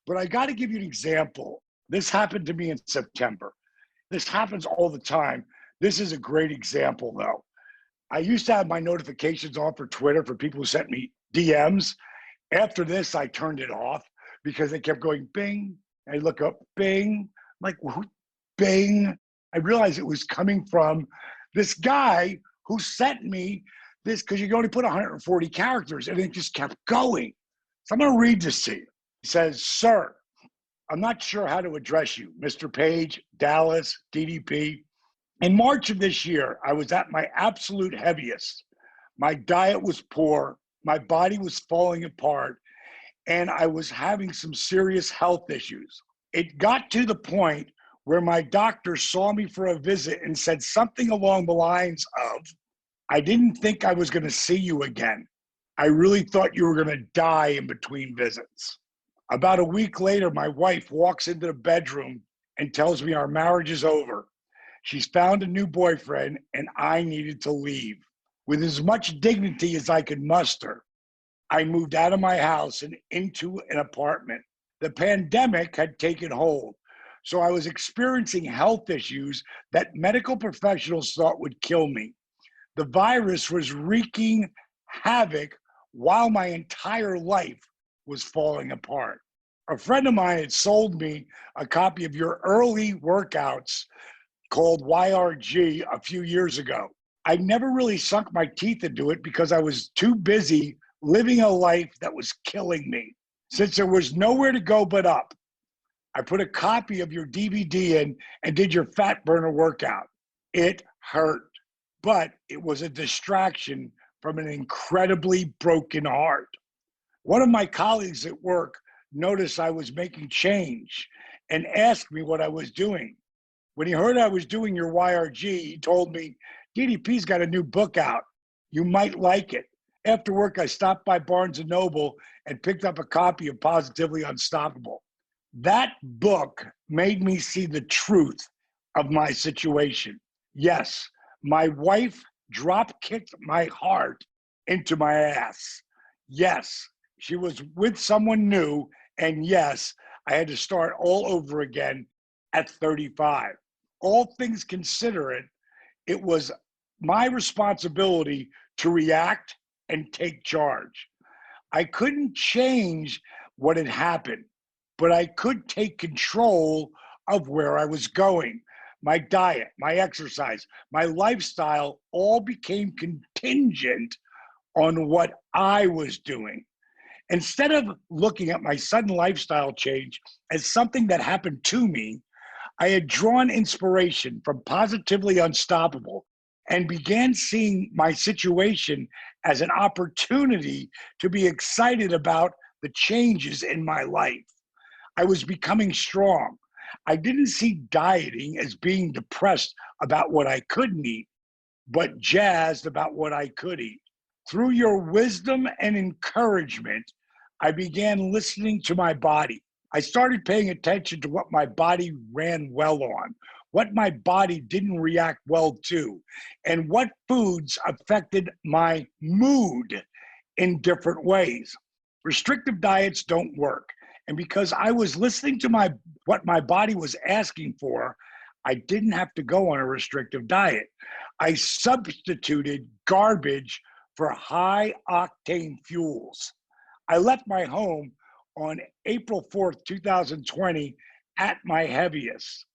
Speaker 3: But I got to give you an example. This happened to me in September. This happens all the time. This is a great example, though. I used to have my notifications on for Twitter for people who sent me DMs. After this, I turned it off because they kept going bing. I look up bing. I'm like, bing. I realized it was coming from this guy who sent me this, because you can only put 140 characters, and it just kept going. So I'm going to read this to you. He says, "Sir, I'm not sure how to address you, Mr. Page, Dallas, DDP. In March of this year, I was at my absolute heaviest. My diet was poor, my body was falling apart, and I was having some serious health issues. It got to the point where my doctor saw me for a visit and said something along the lines of, 'I didn't think I was going to see you again. I really thought you were going to die in between visits.' About a week later, my wife walks into the bedroom and tells me our marriage is over. She's found a new boyfriend and I needed to leave. With as much dignity as I could muster, I moved out of my house and into an apartment. The pandemic had taken hold, so I was experiencing health issues that medical professionals thought would kill me. The virus was wreaking havoc while my entire life was falling apart. A friend of mine had sold me a copy of your early workouts called YRG a few years ago. I never really sunk my teeth into it because I was too busy living a life that was killing me. Since there was nowhere to go but up, I put a copy of your DVD in and did your fat burner workout. It hurt, but it was a distraction from an incredibly broken heart. One of my colleagues at work noticed I was making change and asked me what I was doing. When he heard I was doing your YRG, he told me, DDP's got a new book out. You might like it. After work, I stopped by Barnes & Noble and picked up a copy of Positively Unstoppable. That book made me see the truth of my situation. Yes, my wife drop-kicked my heart into my ass. Yes, she was with someone new, and yes, I had to start all over again at 35. All things considered, it was my responsibility to react and take charge. I couldn't change what had happened, but I could take control of where I was going. My diet, my exercise, my lifestyle all became contingent on what I was doing. Instead of looking at my sudden lifestyle change as something that happened to me, I had drawn inspiration from Positively Unstoppable and began seeing my situation as an opportunity to be excited about the changes in my life. I was becoming strong. I didn't see dieting as being depressed about what I couldn't eat, but jazzed about what I could eat. Through your wisdom and encouragement, I began listening to my body. I started paying attention to what my body ran well on, what my body didn't react well to, and what foods affected my mood in different ways. Restrictive diets don't work. And because I was listening to what my body was asking for, I didn't have to go on a restrictive diet. I substituted garbage for high octane fuels. I left my home on April 4th, 2020, at my heaviest.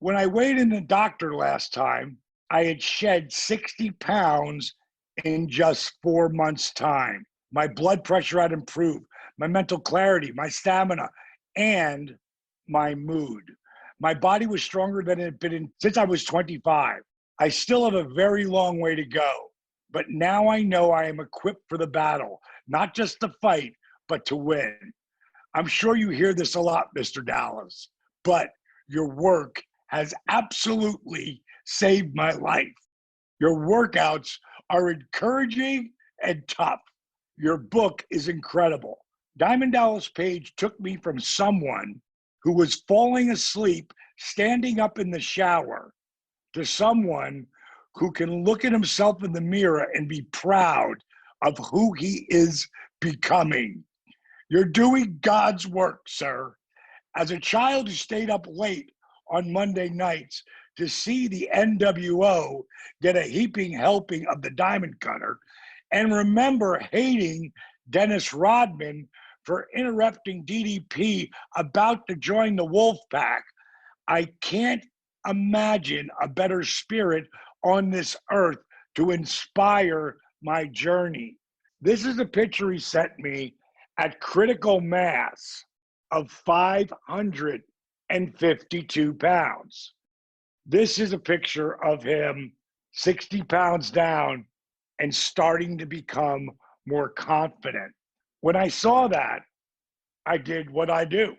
Speaker 3: When I weighed in the doctor last time, I had shed 60 pounds in just 4 months' time. My blood pressure had improved, my mental clarity, my stamina, and my mood. My body was stronger than it had been since I was 25. I still have a very long way to go, but now I know I am equipped for the battle, not just to fight, but to win. I'm sure you hear this a lot, Mr. Dallas, but your work has absolutely saved my life. Your workouts are encouraging and tough. Your book is incredible. Diamond Dallas Page took me from someone who was falling asleep, standing up in the shower, to someone who can look at himself in the mirror and be proud of who he is becoming. You're doing God's work, sir. As a child who stayed up late on Monday nights to see the NWO get a heaping helping of the Diamond Cutter, and remember hating Dennis Rodman for interrupting DDP about to join the Wolf Pack, I can't imagine a better spirit on this earth to inspire my journey. This is a picture he sent me at critical mass of 552 pounds. This is a picture of him 60 pounds down and starting to become more confident. When I saw that, I did what I do.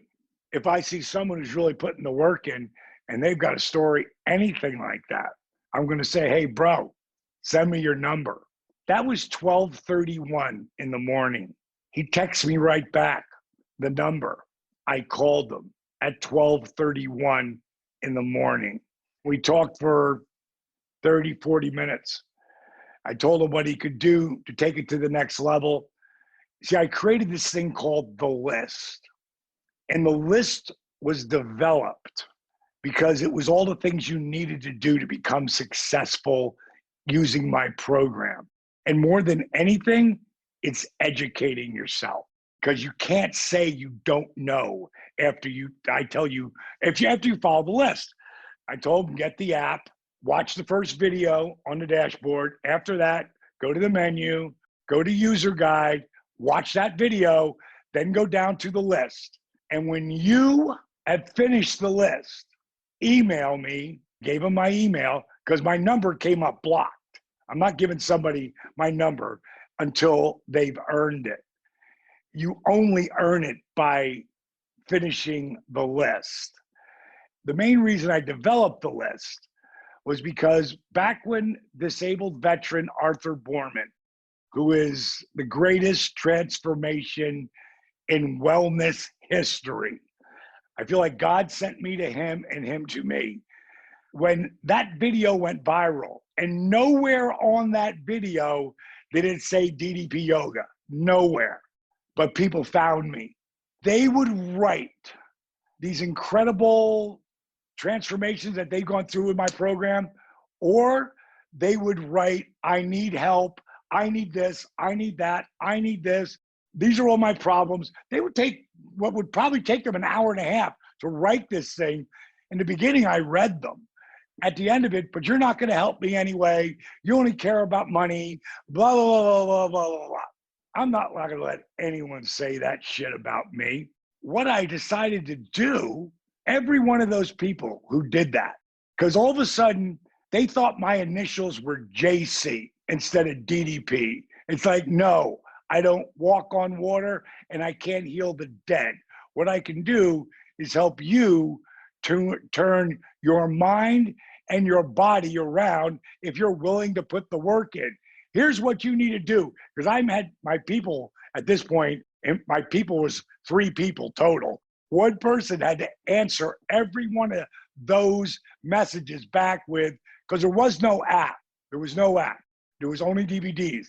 Speaker 3: If I see someone who's really putting the work in and they've got a story, anything like that, I'm going to say, hey, bro, send me your number. That was 12:31 in the morning. He texts me right back the number. I called him at 12:31 in the morning. We talked for 30, 40 minutes. I told him what he could do to take it to the next level. See, I created this thing called the list. And the list was developed because it was all the things you needed to do to become successful using my program. And more than anything, it's educating yourself, because you can't say you don't know after you follow the list. I told him, get the app, watch the first video on the dashboard. After that, go to the menu, go to user guide, watch that video, then go down to the list. And when you have finished the list, email me, gave him my email, because my number came up blocked. I'm not giving somebody my number until they've earned it. You only earn it by finishing the list. The main reason I developed the list was because back when disabled veteran Arthur Borman, who is the greatest transformation in wellness history, I feel like God sent me to him and him to me. When that video went viral, and nowhere on that video did it say DDP Yoga, nowhere, but people found me. They would write these incredible transformations that they've gone through in my program, or they would write, I need help, I need this, I need that, I need this. These are all my problems. They would take what would probably take them an hour and a half to write this thing. In the beginning, I read them. At the end of it, but you're not going to help me anyway. You only care about money, blah, blah, blah, blah, blah, blah, blah. I'm not going to let anyone say that shit about me. What I decided to do, every one of those people who did that, because all of a sudden they thought my initials were JC instead of DDP. It's like, no, I don't walk on water and I can't heal the dead. What I can do is help you to turn your mind and your body around if you're willing to put the work in. Here's what you need to do, because I had my people at this point, and my people was 3 people total. One person had to answer every one of those messages back with, because there was no app. There was no app. There was only DVDs.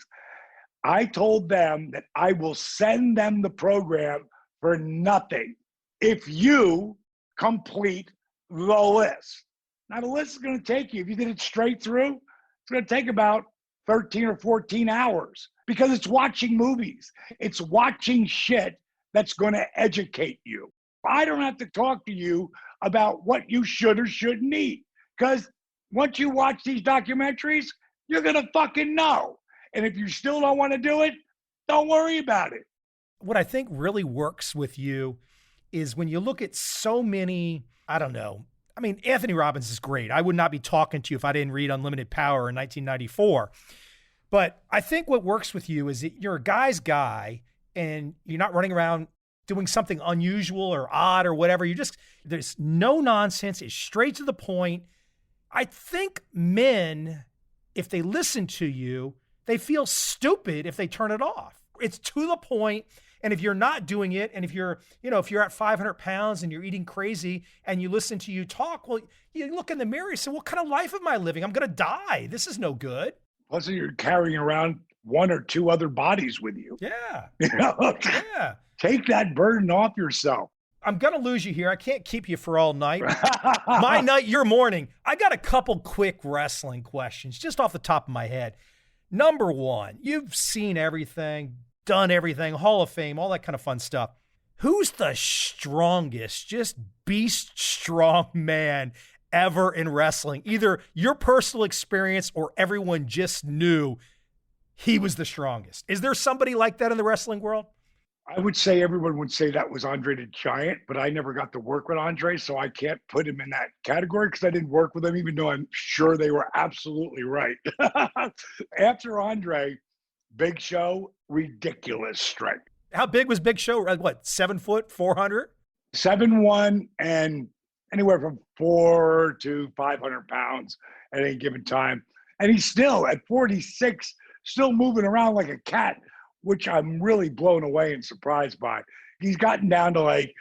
Speaker 3: I told them that I will send them the program for nothing if you complete the list. Now, the list is going to take you, if you did it straight through, it's going to take about 13 or 14 hours, because it's watching movies. It's watching shit that's going to educate you. I don't have to talk to you about what you should or shouldn't eat, because once you watch these documentaries, you're going to fucking know. And if you still don't want to do it, don't worry about it.
Speaker 2: What I think really works with you is when you look at so many, I don't know. I mean, Anthony Robbins is great. I would not be talking to you if I didn't read Unlimited Power in 1994. But I think what works with you is that you're a guy's guy and you're not running around doing something unusual or odd or whatever. There's no nonsense. It's straight to the point. I think men, if they listen to you, they feel stupid if they turn it off. It's to the point. And if you're not doing it, and if you're at 500 pounds and you're eating crazy and you listen to you talk, well, you look in the mirror and say, what kind of life am I living? I'm going to die. This is no good.
Speaker 3: Plus, you're carrying around one or two other bodies with you.
Speaker 2: Yeah.
Speaker 3: Yeah. Take that burden off yourself.
Speaker 2: I'm going to lose you here. I can't keep you for all night. My night, your morning. I got a couple quick wrestling questions just off the top of my head. Number one, you've seen everything, done everything, Hall of Fame, all that kind of fun stuff. Who's the strongest, just beast strong man ever in wrestling? Either your personal experience or everyone just knew he was the strongest. Is there somebody like that in the wrestling world?
Speaker 3: I would say everyone would say that was Andre the Giant, but I never got to work with Andre, so I can't put him in that category because I didn't work with him, even though I'm sure they were absolutely right. After Andre, Big Show, ridiculous strength.
Speaker 2: How big was Big Show? What, 7 foot, 400?
Speaker 3: 7'1", and anywhere from 400 to 500 pounds at any given time. And he's still, at 46, still moving around like a cat, which I'm really blown away and surprised by. He's gotten down to like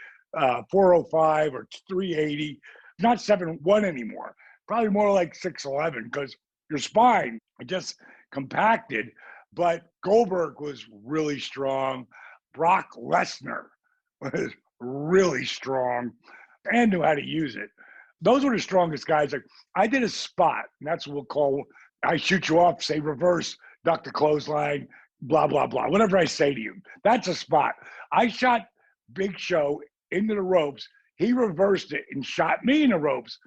Speaker 3: 405 or 380, not 7'1" anymore. Probably more like 6'11", because your spine just compacted. But Goldberg was really strong. Brock Lesnar was really strong and knew how to use it. Those were the strongest guys. Like, I did a spot, and that's what we'll call, I shoot you off, say reverse, duck the clothesline, blah, blah, blah. Whatever I say to you, that's a spot. I shot Big Show into the ropes. He reversed it and shot me in the ropes,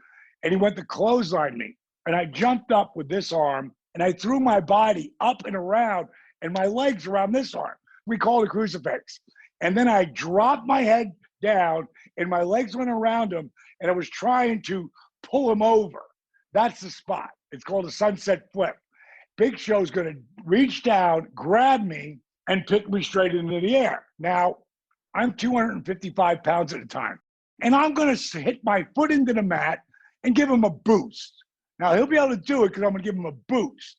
Speaker 3: and he went to clothesline me. And I jumped up with this arm, and I threw my body up and around, and my legs around this arm. We call it a crucifix. And then I dropped my head down, and my legs went around him, and I was trying to pull him over. That's the spot. It's called a sunset flip. Big Show's going to reach down, grab me, and pick me straight into the air. Now, I'm 255 pounds at a time, and I'm going to hit my foot into the mat and give him a boost. Now, he'll be able to do it because I'm going to give him a boost.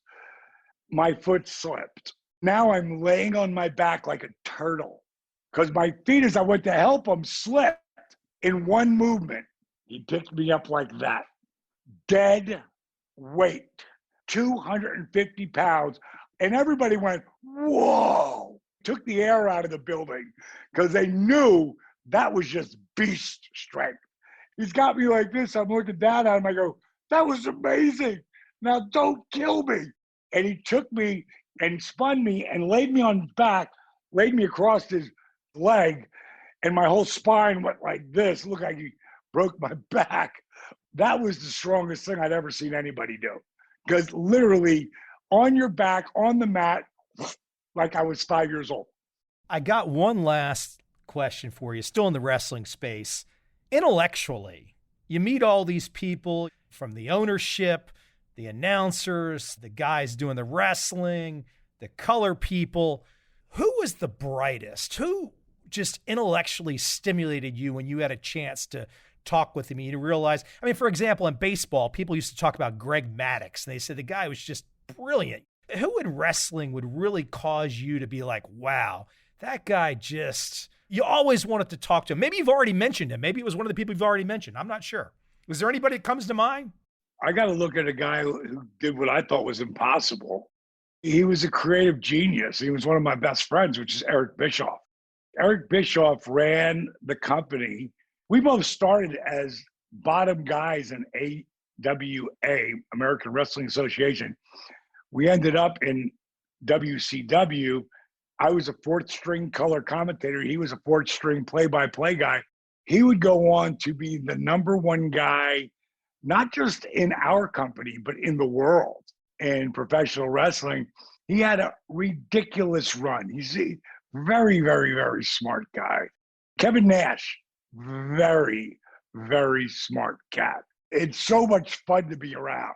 Speaker 3: My foot slipped. Now I'm laying on my back like a turtle because my feet, as I went to help him, slipped. In one movement, he picked me up like that. Dead weight, 250 pounds. And everybody went, whoa. Took the air out of the building because they knew that was just beast strength. He's got me like this. I'm looking down at him. I go, that was amazing. Now don't kill me. And he took me and spun me and laid me on his back, laid me across his leg, and my whole spine went like this. It looked like he broke my back. That was the strongest thing I'd ever seen anybody do. Because literally on your back, on the mat, like I was 5 years old.
Speaker 2: I got one last question for you, still in the wrestling space. Intellectually, you meet all these people from the ownership, the announcers, the guys doing the wrestling, the color people. Who was the brightest? Who just intellectually stimulated you when you had a chance to talk with him and you realize, I mean, for example, in baseball, people used to talk about Greg Maddux, and they said the guy was just brilliant. Who in wrestling would really cause you to be like, wow, that guy just, you always wanted to talk to him? Maybe you've already mentioned him. Maybe it was one of the people you've already mentioned. I'm not sure. Was there anybody that comes to mind?
Speaker 3: I got to look at a guy who did what I thought was impossible. He was a creative genius. He was one of my best friends, which is Eric Bischoff. Eric Bischoff ran the company. We both started as bottom guys in AWA, American Wrestling Association. We ended up in WCW, I was a fourth string color commentator. He was a fourth string play-by-play guy. He would go on to be the number one guy, not just in our company, but in the world in professional wrestling. He had a ridiculous run. He's a very, very, very smart guy. Kevin Nash, very, very smart cat. It's so much fun to be around.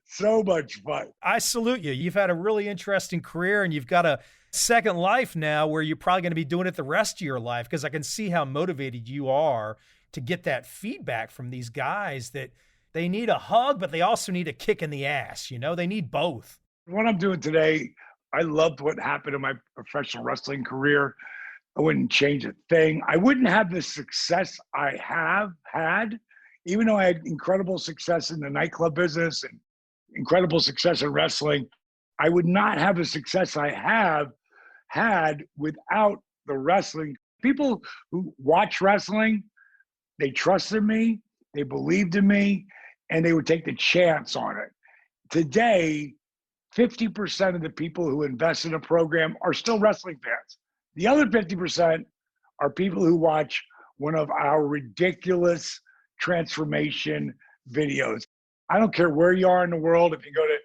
Speaker 3: So much fun.
Speaker 2: I salute you. You've had a really interesting career, and you've got a second life now where you're probably going to be doing it the rest of your life, because I can see how motivated you are to get that feedback from these guys that they need a hug, but they also need a kick in the ass. You know, they need both.
Speaker 3: What I'm doing today, I loved what happened in my professional wrestling career. I wouldn't change a thing. I wouldn't have the success I have had, even though I had incredible success in the nightclub business and incredible success in wrestling. I would not have the success I have had without the wrestling. People who watch wrestling, they trusted me, they believed in me, and they would take the chance on it. Today, 50% of the people who invest in a program are still wrestling fans. The other 50% are people who watch one of our ridiculous transformation videos. I don't care where you are in the world. If you go to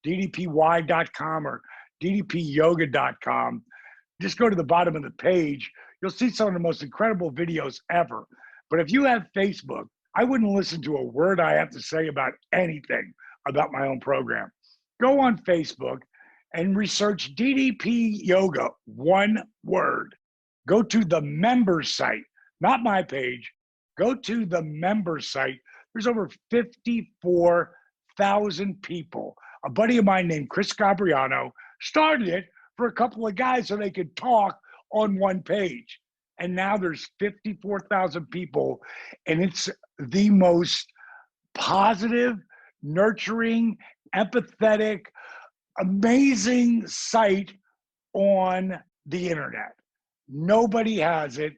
Speaker 3: DDPY.com or DDPyoga.com, just go to the bottom of the page. You'll see some of the most incredible videos ever. But if you have Facebook, I wouldn't listen to a word I have to say about anything about my own program. Go on Facebook and research DDP Yoga, one word. Go to the member site, not my page. Go to the member site. There's over 54,000 people. A buddy of mine named Chris Gabriano started it for a couple of guys so they could talk on one page. And now there's 54,000 people, and it's the most positive, nurturing, empathetic, amazing site on the internet. Nobody has it.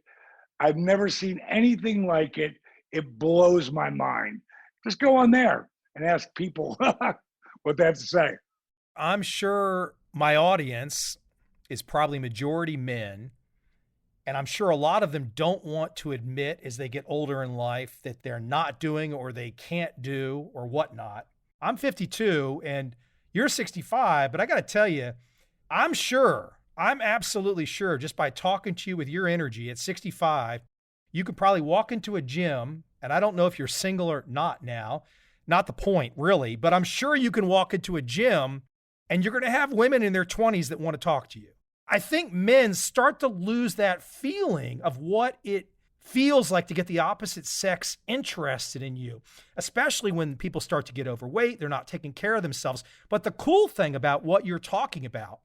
Speaker 3: I've never seen anything like it. It blows my mind. Just go on there and ask people what they have to say.
Speaker 2: I'm sure my audience is probably majority men, and I'm sure a lot of them don't want to admit as they get older in life that they're not doing or they can't do or whatnot. I'm 52 and you're 65, but I got to tell you, I'm absolutely sure just by talking to you with your energy at 65, you could probably walk into a gym, and I don't know if you're single or not now, not the point really, but I'm sure you can walk into a gym and you're going to have women in their 20s that want to talk to you. I think men start to lose that feeling of what it feels like to get the opposite sex interested in you, especially when people start to get overweight, they're not taking care of themselves. But the cool thing about what you're talking about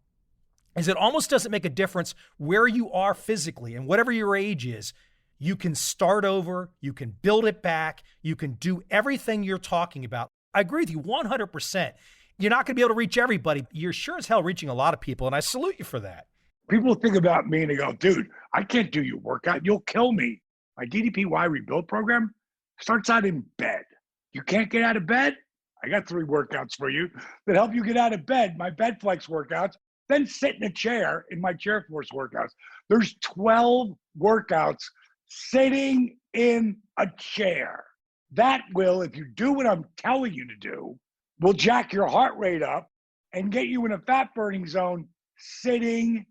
Speaker 2: is it almost doesn't make a difference where you are physically, and whatever your age is, you can start over, you can build it back, you can do everything you're talking about. I agree with you 100%. You're not going to be able to reach everybody. You're sure as hell reaching a lot of people, and I salute you for that.
Speaker 3: People think about me and they go, dude, I can't do your workout. You'll kill me. My DDPY rebuild program starts out in bed. You can't get out of bed? I got 3 workouts for you that help you get out of bed. My bed flex workouts, then sit in a chair in my chair force workouts. There's 12 workouts sitting in a chair. That will, if you do what I'm telling you to do, will jack your heart rate up and get you in a fat burning zone sitting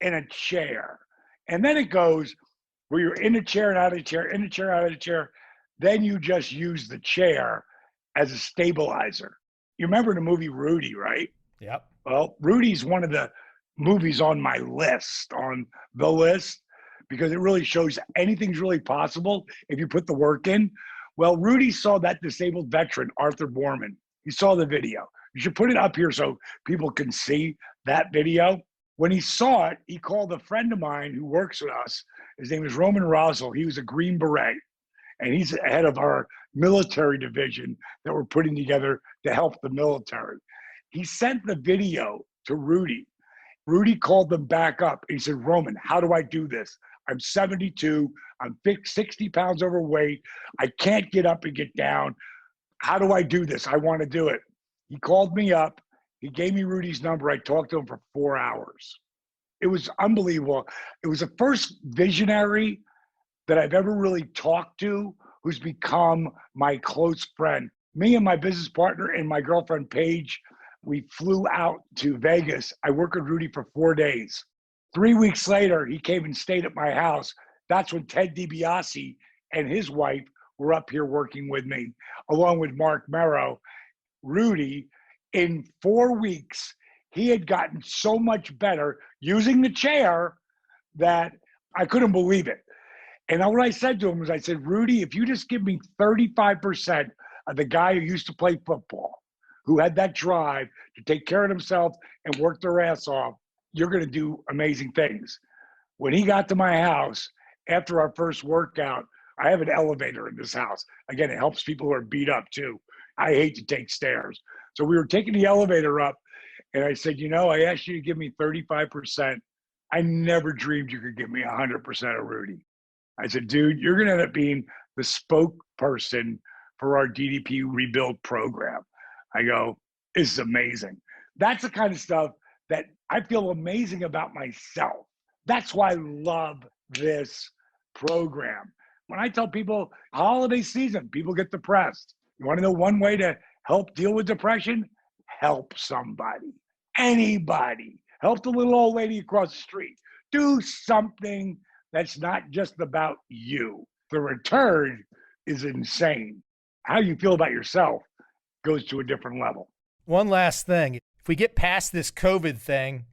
Speaker 3: in a chair. And then it goes where you're in a chair and out of a chair, in a chair, out of a chair. Then you just use the chair as a stabilizer. You remember the movie Rudy, right?
Speaker 2: Yep.
Speaker 3: Well, Rudy's one of the movies on my list, on the list, because it really shows anything's really possible if you put the work in. Well, Rudy saw that disabled veteran, Arthur Borman. He saw the video. You should put it up here so people can see that video. When he saw it, he called a friend of mine who works with us. His name is Roman Rosal. He was a Green Beret, and he's head of our military division that we're putting together to help the military. He sent the video to Rudy. Rudy called them back up. He said, Roman, how do I do this? I'm 72. I'm 60 pounds overweight. I can't get up and get down. How do I do this? I want to do it. He called me up He gave me Rudy's number. I talked to him for 4 hours. It was unbelievable. It was the first visionary that I've ever really talked to who's become my close friend. Me and my business partner and my girlfriend, Paige, we flew out to Vegas. I worked with Rudy for 4 days. 3 weeks later, he came and stayed at my house. That's when Ted DiBiase and his wife were up here working with me, along with Mark Merrow. Rudy, in 4 weeks, he had gotten so much better using the chair that I couldn't believe it. And what I said to him was, I said, Rudy, if you just give me 35% of the guy who used to play football, who had that drive to take care of himself and work their ass off, you're going to do amazing things. When he got to my house, after our first workout, I have an elevator in this house. Again, it helps people who are beat up too. I hate to take stairs. So we were taking the elevator up, and I said, I asked you to give me 35%. I never dreamed you could give me 100% of Rudy. I said, dude, you're going to end up being the spokesperson for our DDP rebuild program. I go, this is amazing. That's the kind of stuff that I feel amazing about myself. That's why I love this program. When I tell people holiday season, people get depressed. You want to know one way to help deal with depression? Help somebody, anybody. Help the little old lady across the street. Do something that's not just about you. The return is insane. How you feel about yourself goes to a different level.
Speaker 2: One last thing. If we get past this COVID thing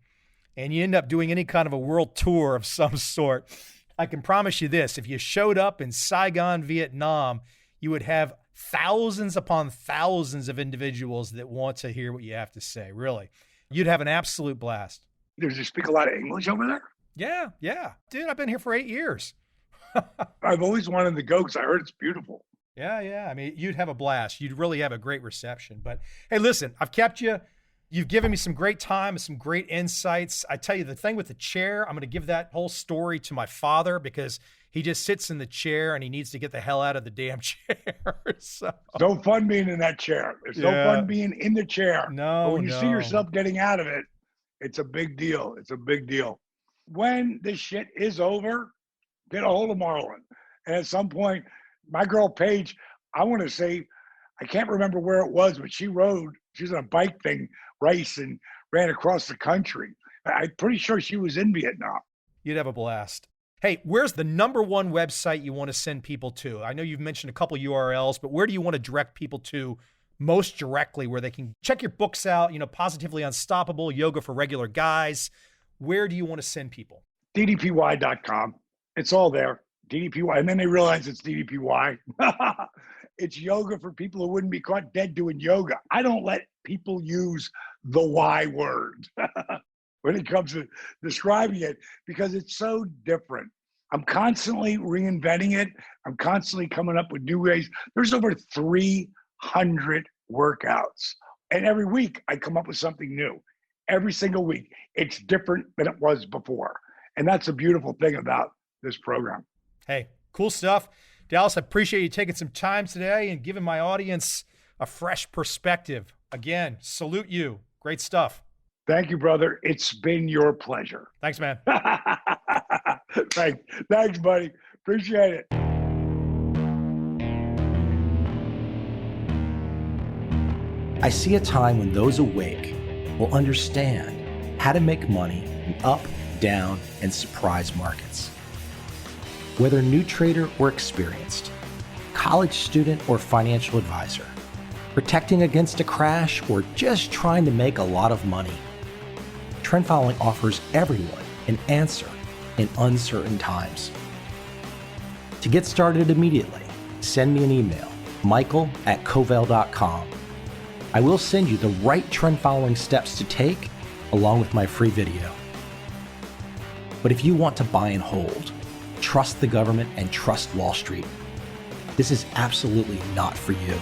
Speaker 2: and you end up doing any kind of a world tour of some sort, I can promise you this. If you showed up in Saigon, Vietnam, you would have thousands upon thousands of individuals that want to hear what you have to say. Really. You'd have an absolute blast.
Speaker 3: Does you speak a lot of English over there?
Speaker 2: Yeah. Dude, I've been here for 8 years.
Speaker 3: I've always wanted to go because I heard it's beautiful.
Speaker 2: Yeah. I mean, you'd have a blast. You'd really have a great reception. But hey, listen, I've kept you. You've given me some great time and some great insights. I tell you, the thing with the chair, I'm going to give that whole story to my father because he just sits in the chair and he needs to get the hell out of the damn chair. So.
Speaker 3: No fun being in that chair. It's no fun being in the chair.
Speaker 2: No,
Speaker 3: but when you see yourself getting out of it, it's a big deal. It's a big deal. When this shit is over, get a hold of Marlon. And at some point, my girl Paige, I want to say, I can't remember where it was, but she was on a bike thing, race, and ran across the country. I'm pretty sure she was in Vietnam.
Speaker 2: You'd have a blast. Hey, where's the number one website you want to send people to? I know you've mentioned a couple URLs, but where do you want to direct people to most directly where they can check your books out, Positively Unstoppable, Yoga for Regular Guys? Where do you want to send people?
Speaker 3: DDPY.com. It's all there. DDPY. And then they realize it's DDPY. It's yoga for people who wouldn't be caught dead doing yoga. I don't let people use the Y word when it comes to describing it because it's so different. I'm constantly reinventing it. I'm constantly coming up with new ways. There's over 300 workouts. And every week I come up with something new. Every single week. It's different than it was before. And that's a beautiful thing about this program.
Speaker 2: Hey, cool stuff. Dallas, I appreciate you taking some time today and giving my audience a fresh perspective. Again, salute you. Great stuff.
Speaker 3: Thank you, brother. It's been your pleasure.
Speaker 2: Thanks, man.
Speaker 3: Thanks, buddy. Appreciate it.
Speaker 1: I see a time when those awake will understand how to make money in up, down, and surprise markets. Whether new trader or experienced, college student or financial advisor, protecting against a crash or just trying to make a lot of money, trend following offers everyone an answer in uncertain times. To get started immediately, send me an email, michael@covel.com. I will send you the right trend following steps to take along with my free video. But if you want to buy and hold, trust the government and trust Wall Street, this is absolutely not for you.